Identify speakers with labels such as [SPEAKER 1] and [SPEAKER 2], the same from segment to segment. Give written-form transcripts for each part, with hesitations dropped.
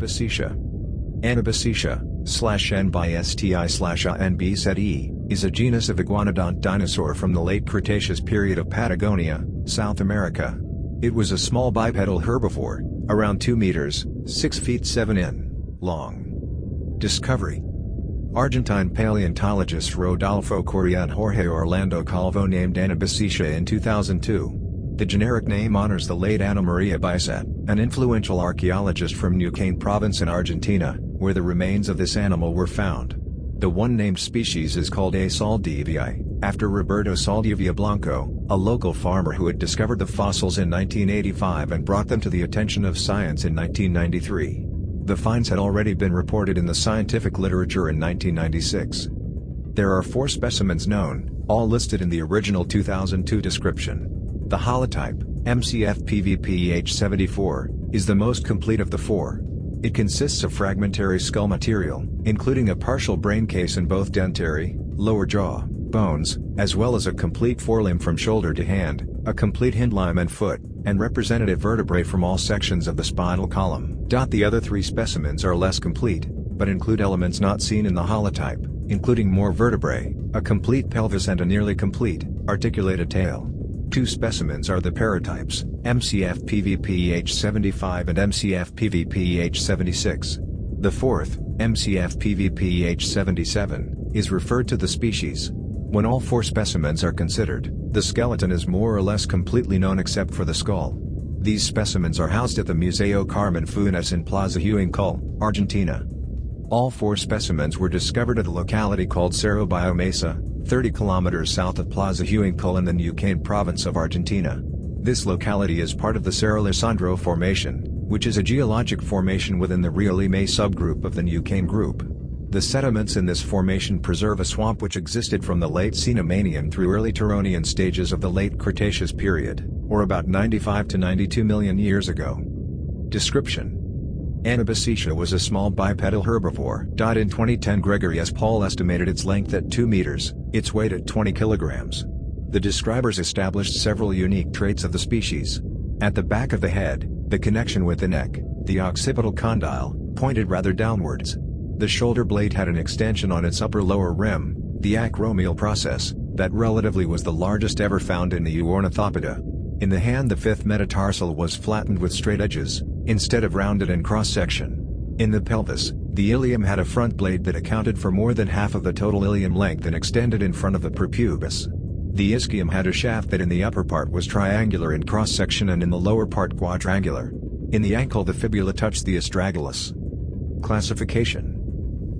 [SPEAKER 1] Anabisetia. Anabisetia/ ɛːnəbiː́sɛtiə is a genus of iguanodont dinosaur from the late Cretaceous period of Patagonia, South America. It was a small bipedal herbivore, around 2 meters, 6 feet 7 in, long. Discovery: Argentine paleontologist Rodolfo Coria and Jorge Orlando Calvo named Anabisetia in 2002. The generic name honors the late Anabisetia, an influential archaeologist from Nugget province in Argentina, where the remains of this animal were found. The one named species is called A. Saldivia, after Roberto Saldivia Blanco, a local farmer who had discovered the fossils in 1985 and brought them to the attention of science in 1993. The finds had already been reported in the scientific literature in 1996. There are 4 specimens known, all listed in the original 2002 description. The holotype, MCF-PVPH74, is the most complete of the 4. It consists of fragmentary skull material, including a partial brain case and both dentary, lower jaw, bones, as well as a complete forelimb from shoulder to hand, a complete hindlimb and foot, and representative vertebrae from all sections of the spinal column. The other 3 specimens are less complete, but include elements not seen in the holotype, including more vertebrae, a complete pelvis and a nearly complete, articulated tail. 2 specimens are the Peritypes, MCF-PVPH75 and MCF-PVPH76. The 4th, MCF-PVPH77, is referred to the species. When all 4 specimens are considered, the skeleton is more or less completely known except for the skull. These specimens are housed at the Museo Carmen Funes in Plaza Huincul, Argentina. All 4 specimens were discovered at a locality called Cerro Biomesa, 30 kilometers south of Plaza Huincul in the Nugget province of Argentina. This locality is part of the Cerro Lisandro Formation, which is a geologic formation within the Rio Lima subgroup of the Nugget group. The sediments in this formation preserve a swamp which existed from the late Cenomanian through early Turonian stages of the late Cretaceous period, or about 95 to 92 million years ago. Description: Anabisetia was a small bipedal herbivore. In 2010, Gregory S. Paul estimated its length at 2 meters, its weight at 20 kilograms. The describers established several unique traits of the species. At the back of the head, the connection with the neck, the occipital condyle, pointed rather downwards. The shoulder blade had an extension on its upper-lower rim, the acromial process, that relatively was the largest ever found in the Ornithopoda. In the hand, the 5th metatarsal was flattened with straight edges, instead of rounded in cross-section. In the pelvis, the ilium had a front blade that accounted for more than half of the total ilium length and extended in front of the prepubis. The ischium had a shaft that in the upper part was triangular in cross-section and in the lower part quadrangular. In the ankle, the fibula touched the astragalus. Classification: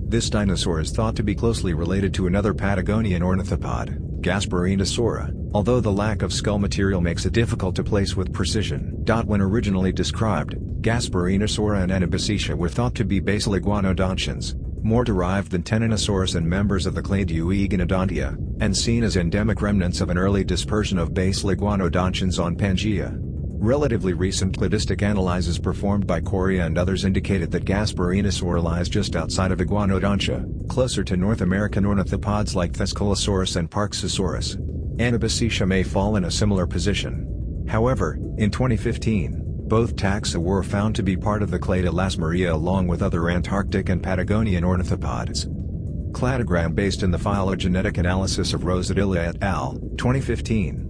[SPEAKER 1] This dinosaur is thought to be closely related to another Patagonian ornithopod, Gasparinosaura, although the lack of skull material makes it difficult to place with precision. When originally described, Gasparinosaura and Anabisetia were thought to be basal iguanodontians, more derived than Teninosaurus and members of the clade Iguanodontia, and seen as endemic remnants of an early dispersion of basal iguanodontians on Pangaea. Relatively recent cladistic analyses performed by Coria and others indicated that Gasparinosaura lies just outside of Iguanodontia, closer to North American ornithopods like Thescelosaurus and Parksosaurus. Anabisetia may fall in a similar position. However, in 2015, both taxa were found to be part of the clade Elasmaria along with other Antarctic and Patagonian ornithopods. Cladogram based in the phylogenetic analysis of Rosadilla et al., 2015.